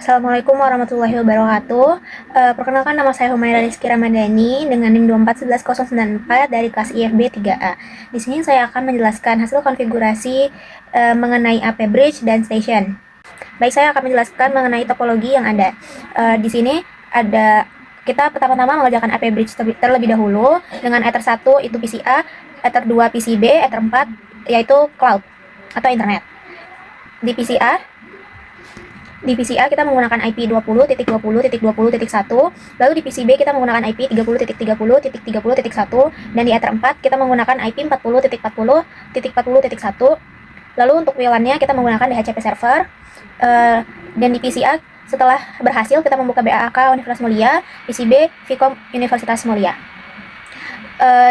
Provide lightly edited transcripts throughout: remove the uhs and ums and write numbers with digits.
Assalamualaikum warahmatullahi wabarakatuh. Perkenalkan, nama saya Humaira Rizky Ramadhani dengan NIM 2411094 dari kelas IFB 3A. Di sini saya akan menjelaskan hasil konfigurasi mengenai AP Bridge dan Station. Baik, saya akan menjelaskan mengenai topologi yang ada. Di sini ada kita pertama-tama mengerjakan AP Bridge terlebih dahulu dengan Ether 1 itu PCA, Ether 2 PCB, Ether 4 yaitu cloud atau internet. Di PCA kita menggunakan IP 20.20.20.1, lalu di PCB kita menggunakan IP 30.30.30.1, dan di Ether 4 kita menggunakan IP 40.40.40.1. Lalu untuk WLAN-nya kita menggunakan DHCP server, dan di PCA setelah berhasil kita membuka BAK Universitas Mulia, PCB Vcom Universitas Mulia,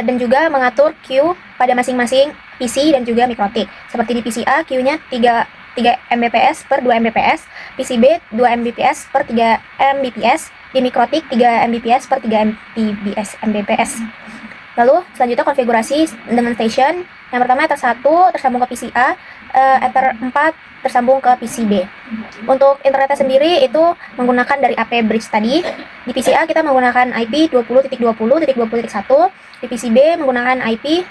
dan juga mengatur Q pada masing-masing PC dan juga mikrotik. Seperti di PCA Q-nya 3 Mbps per 2 Mbps, PCB 2 Mbps per 3 Mbps, di mikrotik 3 Mbps per 3 Mbps. Lalu selanjutnya konfigurasi dengan station. Yang pertama Ether 1 tersambung ke PCA, Ether 4 tersambung ke PCB. Untuk internetnya sendiri itu menggunakan dari AP Bridge tadi. Di PCA kita menggunakan IP 20.20.20.1, di PCB menggunakan IP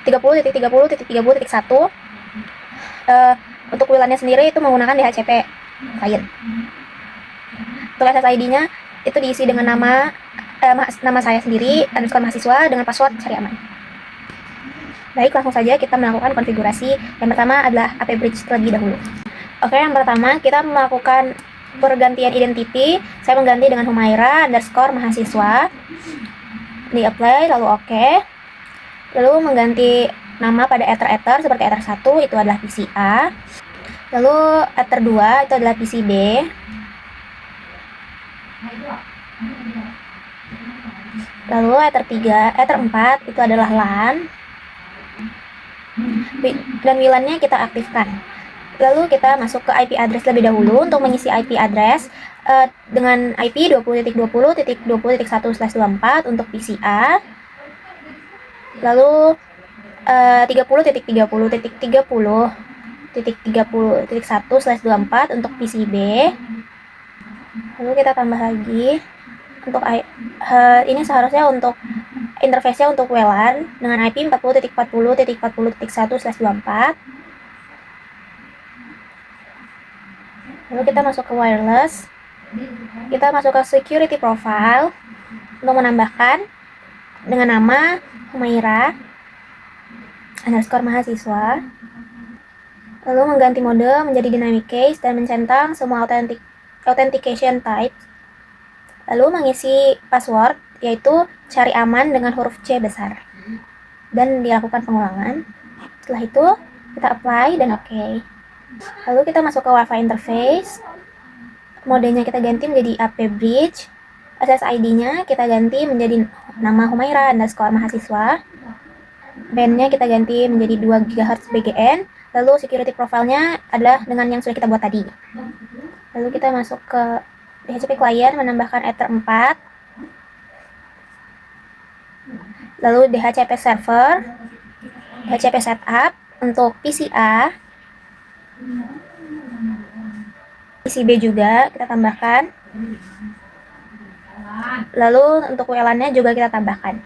30.30.30.1. Untuk WLAN-nya sendiri itu menggunakan DHCP client. Untuk SSID-nya itu diisi dengan nama saya sendiri, underscore mahasiswa, dengan password cari aman. Baik, langsung saja kita melakukan konfigurasi. Yang pertama adalah AP Bridge terlebih dahulu. Oke, yang pertama kita melakukan pergantian identity. Saya mengganti dengan Humaira underscore mahasiswa. Di apply, lalu oke. Lalu mengganti nama pada Ether seperti Ether 1 itu adalah PCA. Lalu Ether 2 itu adalah PCB. Lalu Ether 4 itu adalah LAN. Dan WLAN-nya kita aktifkan. Lalu kita masuk ke IP address lebih dahulu. Untuk mengisi IP address dengan IP 20.20.20.1/24 untuk PCA. Lalu 30.30.30.1/24 untuk PCB. Lalu kita tambah lagi untuk ini seharusnya untuk interface-nya untuk WLAN dengan IP 40.40.40.1/24. Lalu kita masuk ke wireless. Kita masuk ke security profile untuk menambahkan dengan nama Humaira underscore mahasiswa. Lalu mengganti mode menjadi dynamic case dan mencentang semua authentication type. Lalu mengisi password yaitu cari aman dengan huruf C besar. Dan dilakukan pengulangan. Setelah itu kita apply dan oke. Lalu kita masuk ke Wi-Fi interface. Modenya kita ganti menjadi AP Bridge. SSID-nya kita ganti menjadi nama Humaira underscore mahasiswa. Band-nya kita ganti menjadi 2 GHz BGN. Lalu security profile-nya adalah dengan yang sudah kita buat tadi. Lalu kita masuk ke DHCP client, menambahkan Ether 4. Lalu DHCP server, DHCP setup untuk PCA, PCB juga kita tambahkan. Lalu untuk WLAN-nya juga kita tambahkan.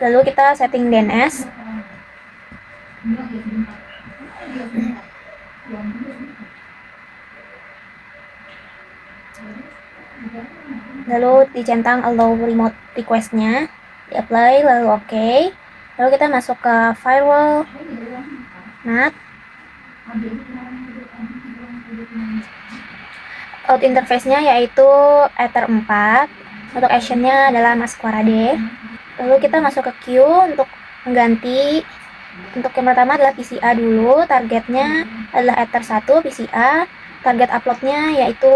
Lalu kita setting DNS. Lalu dicentang allow remote request-nya, di apply, lalu oke. Lalu kita masuk ke firewall NAT. Out interface-nya yaitu Ether 4. Untuk action-nya adalah masquerade. Lalu kita masuk ke queue untuk mengganti. Untuk yang pertama adalah PCA dulu. Targetnya adalah Ether 1 PCA. Target upload-nya yaitu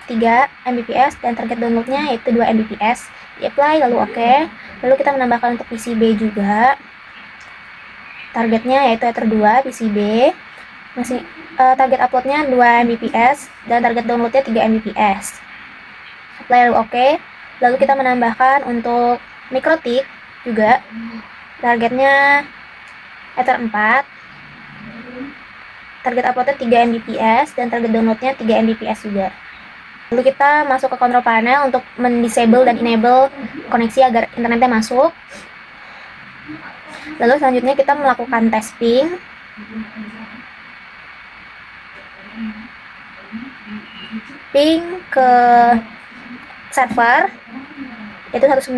3 Mbps dan target download-nya yaitu 2 Mbps. Di apply lalu oke. Lalu kita menambahkan untuk PCB juga. Targetnya yaitu Ether 2 PCB. Masih target upload-nya 2 Mbps dan target download-nya 3 Mbps. Apply lalu oke. Lalu kita menambahkan untuk mikrotik juga. Targetnya Ether 4. target uploadnya 3 Mbps dan target downloadnya 3 Mbps juga. Lalu kita masuk ke control panel untuk mendisable dan enable koneksi agar internetnya masuk. Lalu selanjutnya kita melakukan tes ping. Ping ke server itu 192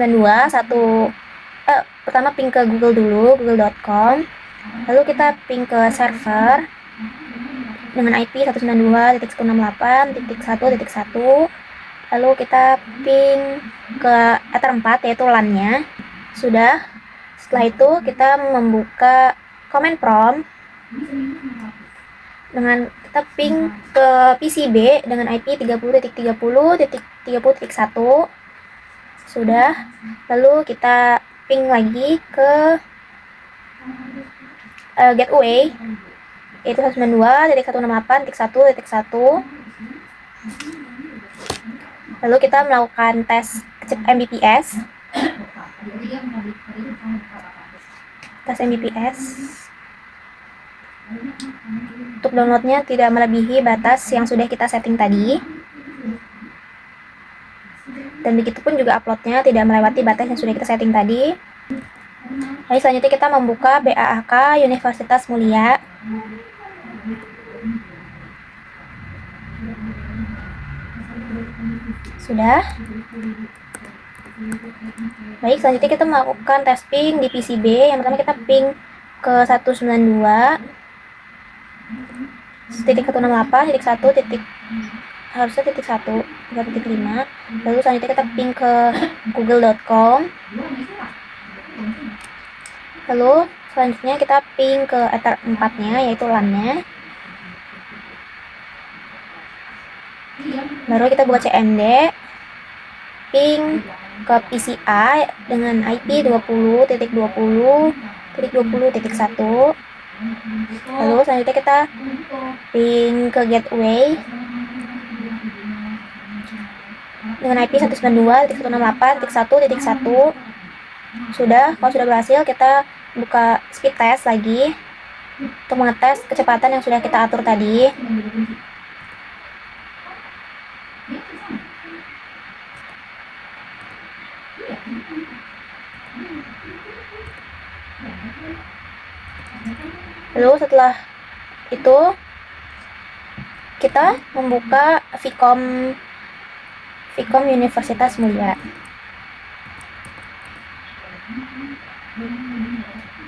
pertama ping ke Google dulu, google.com. Lalu kita ping ke server dengan IP 192.168.1.1. Lalu kita ping ke Ether 4 yaitu LAN-nya. Sudah. Setelah itu kita membuka command prompt dengan kita ping ke PCB dengan IP 30.30.30.1. Sudah. Lalu kita ping lagi ke gateway yaitu 192.168.1.1. Lalu kita melakukan tes Mbps. Tes Mbps. Untuk downloadnya tidak melebihi batas yang sudah kita setting tadi. Dan begitupun juga uploadnya tidak melewati batas yang sudah kita setting tadi. Lalu selanjutnya kita membuka BAAK Universitas Mulia. Sudah. Baik, selanjutnya kita melakukan tes ping di PCB. Yang pertama kita ping ke 192.168.1. Harusnya titik 1, 3.5. Lalu selanjutnya kita ping ke google.com. Lalu selanjutnya kita ping ke Ether 4-nya yaitu LAN-nya. Baru kita buka CMD, ping ke PCA dengan IP 20.20.20.1. Lalu selanjutnya kita ping ke gateway dengan IP 192.168.1.1. Sudah. Kalau sudah berhasil, kita buka speed test lagi untuk mengetes kecepatan yang sudah kita atur tadi. Lalu setelah itu kita membuka Vcom Universitas Mulia.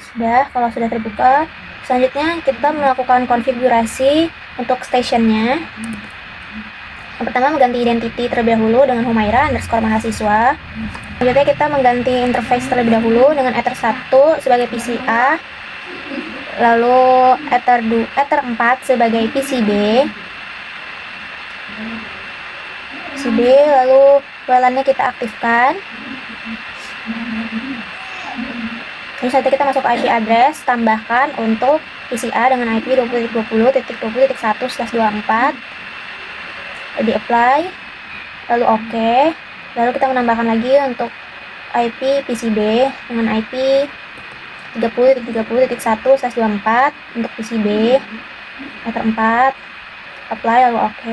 Sudah. Kalau sudah terbuka, selanjutnya kita melakukan konfigurasi untuk stationnya. Yang pertama mengganti identity terlebih dahulu dengan Humaira_mahasiswa. Selanjutnya kita mengganti interface terlebih dahulu dengan Ether 1 sebagai PCA, lalu Ether 4 sebagai PCB, lalu WLAN-nya kita aktifkan. Terus nanti kita masuk ke IP address, tambahkan untuk PCA dengan IP 20.20.20.1/24. Di apply, lalu OK. Lalu kita menambahkan lagi untuk IP PCB dengan IP 30.30.1/24 untuk PCB Ether 4. Apply, lalu OK.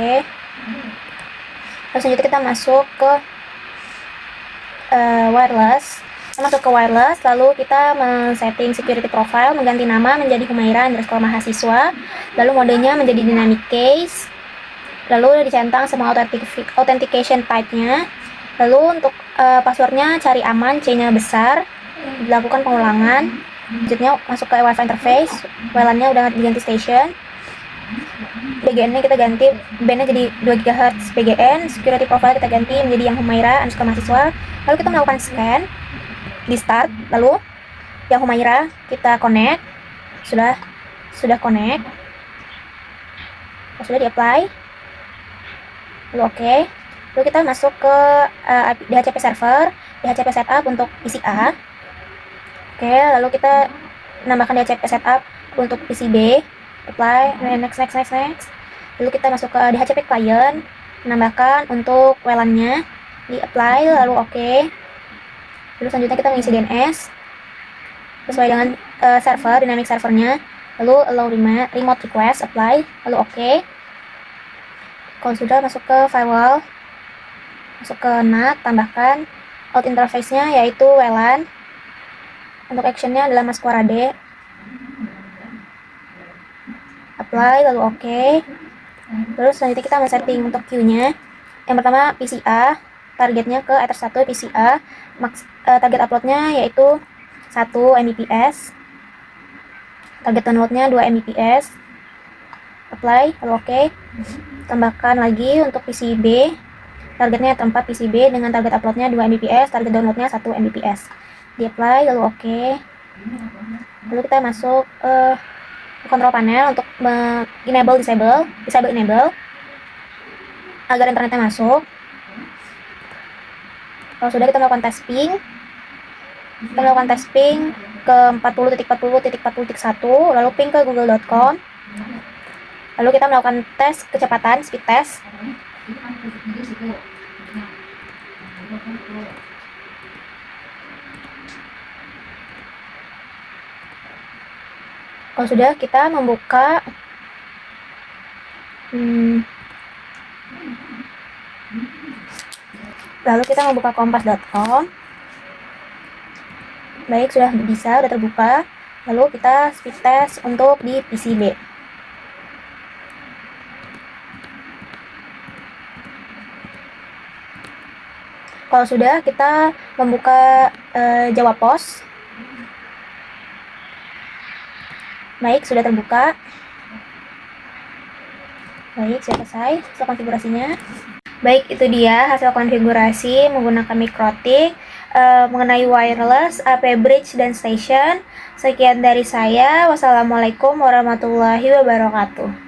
Terus selanjutnya kita masuk ke wireless. Kita masuk ke wireless, lalu kita men-setting security profile, mengganti nama menjadi Humaira_mahasiswa, lalu modenya menjadi dynamic case, lalu dicentang semua authentication type-nya, lalu untuk passwordnya cari aman, C-nya besar, dilakukan pengulangan. Selanjutnya masuk ke Wi-Fi interface, WLAN-nya udah diganti station, BGN-nya kita ganti, band-nya jadi 2 GHz BGN, security profile kita ganti menjadi yang Humaira_mahasiswa. Lalu kita melakukan scan di start, lalu yang Humaira kita connect. Sudah connect. Sudah di apply, lalu OK. Lalu kita masuk ke DHCP server, DHCP setup untuk PCA. Oke, lalu kita menambahkan DHCP setup untuk PCB. Apply, next. Lalu kita masuk ke DHCP client, menambahkan untuk WLAN-nya, di apply, lalu OK. Lalu selanjutnya kita mengisi DNS sesuai dengan server, dynamic servernya. lalu allow remote request, apply, lalu oke. Kalau sudah, masuk ke firewall, masuk ke NAT, tambahkan out interface-nya yaitu WLAN. Untuk action-nya adalah masuk Warade, apply, lalu oke. Terus selanjutnya kita men-setting untuk queue-nya. Yang pertama PCA, targetnya ke Ether 1 PCA, target upload-nya yaitu 1 Mbps, target download-nya 2 Mbps, apply, lalu oke. Tambahkan lagi untuk PCB, targetnya Ether 4 PCB dengan target upload-nya 2 Mbps, target download-nya 1 Mbps, di apply, lalu oke. Lalu kita masuk control panel untuk enable disable enable agar internetnya masuk. Kalau sudah, kita melakukan tes ping. Kita melakukan tes ping ke 40.40.40.1, lalu ping ke google.com. Lalu kita melakukan tes kecepatan, speed test. Kalau sudah, kita membuka lalu kita membuka kompas.com. Baik, sudah terbuka. Lalu kita speed test untuk di PCB. Kalau sudah, kita membuka Java Post. Baik, sudah terbuka. Baik, sudah selesai hasil konfigurasinya. Baik, itu dia hasil konfigurasi menggunakan Mikrotik mengenai wireless, AP bridge, dan station. Sekian dari saya. Wassalamualaikum warahmatullahi wabarakatuh.